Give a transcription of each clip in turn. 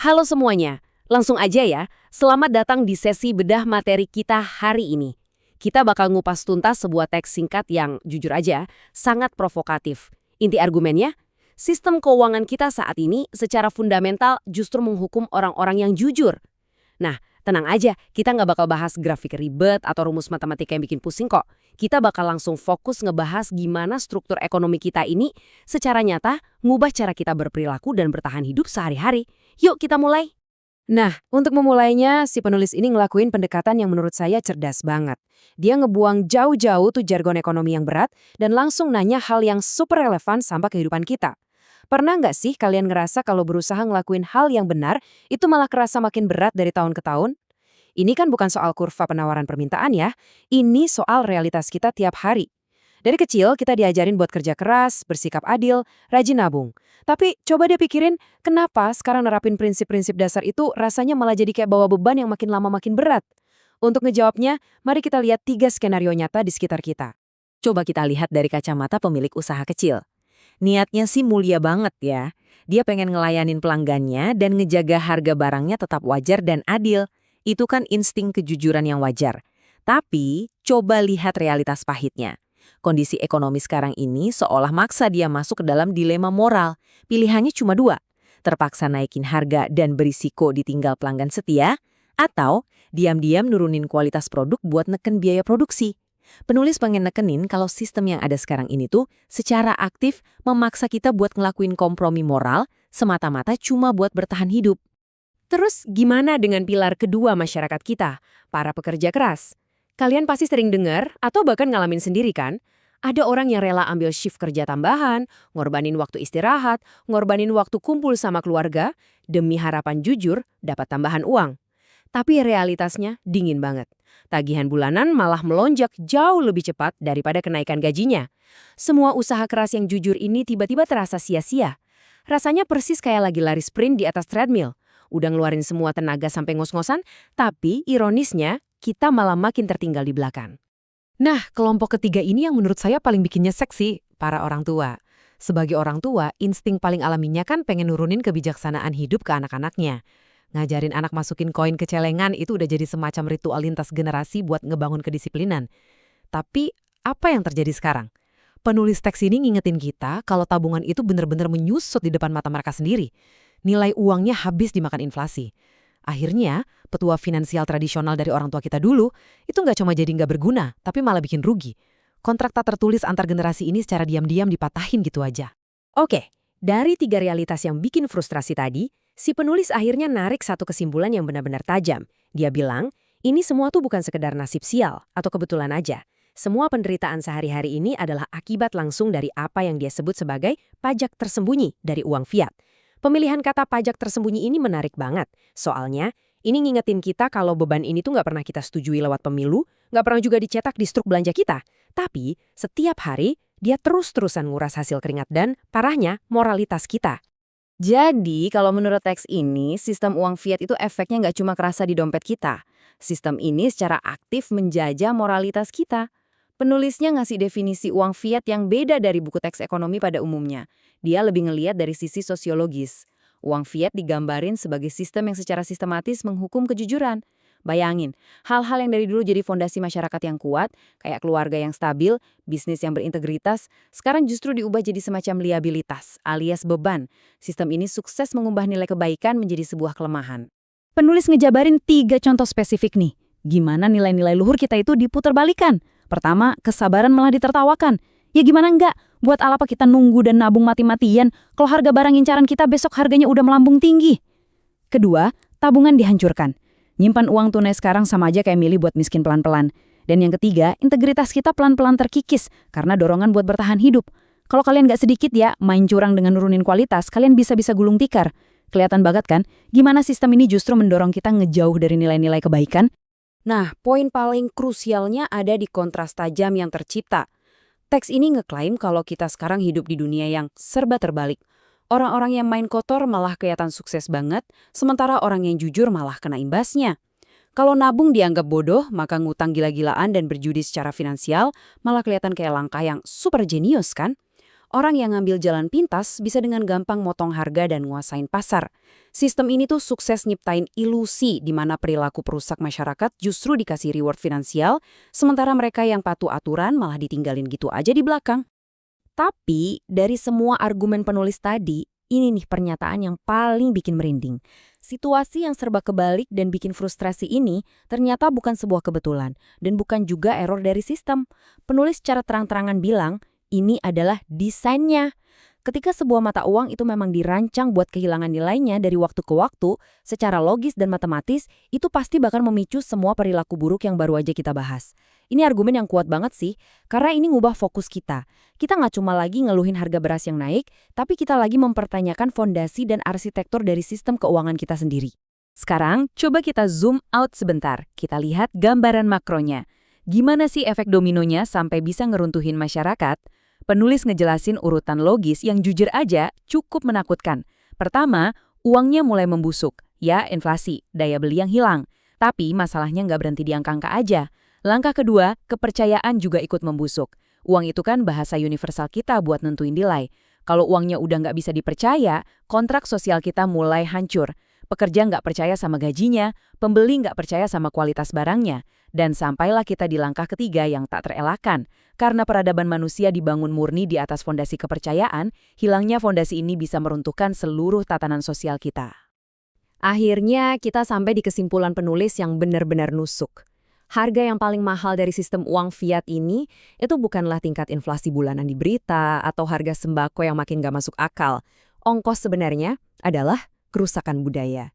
Halo semuanya, langsung aja ya. Selamat datang di sesi bedah materi kita hari ini. Kita bakal ngupas tuntas sebuah teks singkat yang, jujur aja, sangat provokatif. Inti argumennya, sistem keuangan kita saat ini secara fundamental justru menghukum orang-orang yang jujur. Nah, tenang aja, kita nggak bakal bahas grafik ribet atau rumus matematika yang bikin pusing kok. Kita bakal langsung fokus ngebahas gimana struktur ekonomi kita ini secara nyata ngubah cara kita berperilaku dan bertahan hidup sehari-hari. Yuk kita mulai. Nah, untuk memulainya, si penulis ini ngelakuin pendekatan yang menurut saya cerdas banget. Dia ngebuang jauh-jauh tuh jargon ekonomi yang berat dan langsung nanya hal yang super relevan sampai kehidupan kita. Pernah nggak sih kalian ngerasa kalau berusaha ngelakuin hal yang benar, itu malah kerasa makin berat dari tahun ke tahun? Ini kan bukan soal kurva penawaran permintaan ya, ini soal realitas kita tiap hari. Dari kecil kita diajarin buat kerja keras, bersikap adil, rajin nabung. Tapi coba dia pikirin, kenapa sekarang nerapin prinsip-prinsip dasar itu rasanya malah jadi kayak bawa beban yang makin lama makin berat? Untuk ngejawabnya, mari kita lihat 3 skenario nyata di sekitar kita. Coba kita lihat dari kacamata pemilik usaha kecil. Niatnya sih mulia banget ya. Dia pengen ngelayanin pelanggannya dan ngejaga harga barangnya tetap wajar dan adil. Itu kan insting kejujuran yang wajar. Tapi, coba lihat realitas pahitnya. Kondisi ekonomi sekarang ini seolah maksa dia masuk ke dalam dilema moral. Pilihannya cuma 2. Terpaksa naikin harga dan berisiko ditinggal pelanggan setia, atau diam-diam nurunin kualitas produk buat neken biaya produksi. Penulis pengen nekenin kalau sistem yang ada sekarang ini tuh secara aktif memaksa kita buat ngelakuin kompromi moral semata-mata cuma buat bertahan hidup. Terus gimana dengan pilar kedua masyarakat kita, para pekerja keras? Kalian pasti sering dengar atau bahkan ngalamin sendiri kan? Ada orang yang rela ambil shift kerja tambahan, ngorbanin waktu istirahat, ngorbanin waktu kumpul sama keluarga, demi harapan jujur dapat tambahan uang. Tapi realitasnya dingin banget. Tagihan bulanan malah melonjak jauh lebih cepat daripada kenaikan gajinya. Semua usaha keras yang jujur ini tiba-tiba terasa sia-sia. Rasanya persis kayak lagi lari sprint di atas treadmill. Udah ngeluarin semua tenaga sampai ngos-ngosan, tapi ironisnya kita malah makin tertinggal di belakang. Nah, kelompok ketiga ini yang menurut saya paling bikinnya seksi, para orang tua. Sebagai orang tua, insting paling alaminya kan pengen nurunin kebijaksanaan hidup ke anak-anaknya. Ngajarin anak masukin koin ke celengan itu udah jadi semacam ritual lintas generasi buat ngebangun kedisiplinan. Tapi, apa yang terjadi sekarang? Penulis teks ini ngingetin kita kalau tabungan itu benar-benar menyusut di depan mata mereka sendiri. Nilai uangnya habis dimakan inflasi. Akhirnya, petua finansial tradisional dari orang tua kita dulu, itu nggak cuma jadi nggak berguna, tapi malah bikin rugi. Kontrak tak tertulis antar generasi ini secara diam-diam dipatahin gitu aja. Oke, dari 3 realitas yang bikin frustrasi tadi, si penulis akhirnya narik satu kesimpulan yang benar-benar tajam. Dia bilang, ini semua tuh bukan sekedar nasib sial atau kebetulan aja. Semua penderitaan sehari-hari ini adalah akibat langsung dari apa yang dia sebut sebagai pajak tersembunyi dari uang fiat. Pemilihan kata pajak tersembunyi ini menarik banget. Soalnya, ini ngingetin kita kalau beban ini tuh nggak pernah kita setujui lewat pemilu, nggak pernah juga dicetak di struk belanja kita. Tapi, setiap hari, dia terus-terusan nguras hasil keringat dan, parahnya, moralitas kita. Jadi, kalau menurut teks ini, sistem uang fiat itu efeknya nggak cuma kerasa di dompet kita. Sistem ini secara aktif menjajah moralitas kita. Penulisnya ngasih definisi uang fiat yang beda dari buku teks ekonomi pada umumnya. Dia lebih ngeliat dari sisi sosiologis. Uang fiat digambarin sebagai sistem yang secara sistematis menghukum kejujuran. Bayangin, hal-hal yang dari dulu jadi fondasi masyarakat yang kuat, kayak keluarga yang stabil, bisnis yang berintegritas, sekarang justru diubah jadi semacam liabilitas, alias beban. Sistem ini sukses mengubah nilai kebaikan menjadi sebuah kelemahan. Penulis ngejabarin 3 contoh spesifik nih. Gimana nilai-nilai luhur kita itu diputerbalikan? Pertama, kesabaran malah ditertawakan. Ya gimana enggak? Buat apa kita nunggu dan nabung mati-matian kalau harga barang incaran kita besok harganya udah melambung tinggi? Kedua, tabungan dihancurkan. Nyimpan uang tunai sekarang sama aja kayak milih buat miskin pelan-pelan. Dan yang ketiga, integritas kita pelan-pelan terkikis karena dorongan buat bertahan hidup. Kalau kalian nggak sedikit ya, main curang dengan nurunin kualitas, kalian bisa-bisa gulung tikar. Kelihatan banget kan, gimana sistem ini justru mendorong kita ngejauh dari nilai-nilai kebaikan? Nah, poin paling krusialnya ada di kontras tajam yang tercipta. Teks ini ngeklaim kalau kita sekarang hidup di dunia yang serba terbalik. Orang-orang yang main kotor malah kelihatan sukses banget, sementara orang yang jujur malah kena imbasnya. Kalau nabung dianggap bodoh, maka ngutang gila-gilaan dan berjudi secara finansial malah kelihatan kayak langkah yang super jenius kan? Orang yang ngambil jalan pintas bisa dengan gampang motong harga dan nguasain pasar. Sistem ini tuh sukses nyiptain ilusi di mana perilaku perusak masyarakat justru dikasih reward finansial, sementara mereka yang patuh aturan malah ditinggalin gitu aja di belakang. Tapi, dari semua argumen penulis tadi, ini nih pernyataan yang paling bikin merinding. Situasi yang serba kebalik dan bikin frustrasi ini ternyata bukan sebuah kebetulan dan bukan juga error dari sistem. Penulis secara terang-terangan bilang, ini adalah desainnya. Ketika sebuah mata uang itu memang dirancang buat kehilangan nilainya dari waktu ke waktu, secara logis dan matematis, itu pasti bakal memicu semua perilaku buruk yang baru aja kita bahas. Ini argumen yang kuat banget sih, karena ini ngubah fokus kita. Kita nggak cuma lagi ngeluhin harga beras yang naik, tapi kita lagi mempertanyakan fondasi dan arsitektur dari sistem keuangan kita sendiri. Sekarang, coba kita zoom out sebentar. Kita lihat gambaran makronya. Gimana sih efek dominonya sampai bisa ngeruntuhin masyarakat? Penulis ngejelasin urutan logis yang jujur aja cukup menakutkan. Pertama, uangnya mulai membusuk. Ya, inflasi, daya beli yang hilang. Tapi masalahnya nggak berhenti di angka-angka aja. Langkah kedua, kepercayaan juga ikut membusuk. Uang itu kan bahasa universal kita buat nentuin nilai. Kalau uangnya udah nggak bisa dipercaya, kontrak sosial kita mulai hancur. Pekerja nggak percaya sama gajinya, pembeli nggak percaya sama kualitas barangnya. Dan sampailah kita di langkah ketiga yang tak terelakkan. Karena peradaban manusia dibangun murni di atas fondasi kepercayaan, hilangnya fondasi ini bisa meruntuhkan seluruh tatanan sosial kita. Akhirnya kita sampai di kesimpulan penulis yang benar-benar nusuk. Harga yang paling mahal dari sistem uang fiat ini itu bukanlah tingkat inflasi bulanan di berita atau harga sembako yang makin gak masuk akal. Ongkos sebenarnya adalah kerusakan budaya.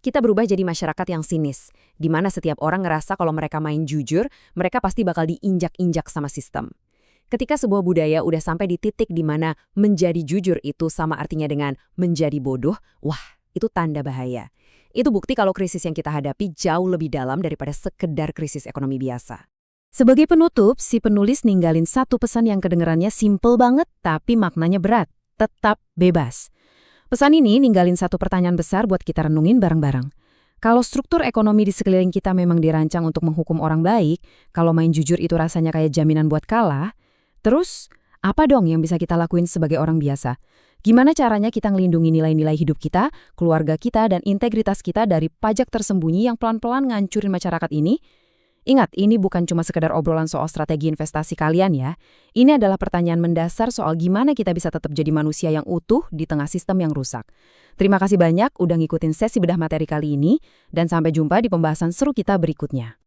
Kita berubah jadi masyarakat yang sinis, di mana setiap orang ngerasa kalau mereka main jujur, mereka pasti bakal diinjak-injak sama sistem. Ketika sebuah budaya udah sampai di titik di mana menjadi jujur itu sama artinya dengan menjadi bodoh, wah, itu tanda bahaya. Itu bukti kalau krisis yang kita hadapi jauh lebih dalam daripada sekedar krisis ekonomi biasa. Sebagai penutup, si penulis ninggalin satu pesan yang kedengerannya simple banget, tapi maknanya berat. Tetap bebas. Pesan ini ninggalin satu pertanyaan besar buat kita renungin bareng-bareng. Kalau struktur ekonomi di sekeliling kita memang dirancang untuk menghukum orang baik, kalau main jujur itu rasanya kayak jaminan buat kalah, terus apa dong yang bisa kita lakuin sebagai orang biasa? Gimana caranya kita ngelindungi nilai-nilai hidup kita, keluarga kita, dan integritas kita dari pajak tersembunyi yang pelan-pelan ngancurin masyarakat ini? Ingat, ini bukan cuma sekedar obrolan soal strategi investasi kalian ya. Ini adalah pertanyaan mendasar soal gimana kita bisa tetap jadi manusia yang utuh di tengah sistem yang rusak. Terima kasih banyak udah ngikutin sesi bedah materi kali ini, dan sampai jumpa di pembahasan seru kita berikutnya.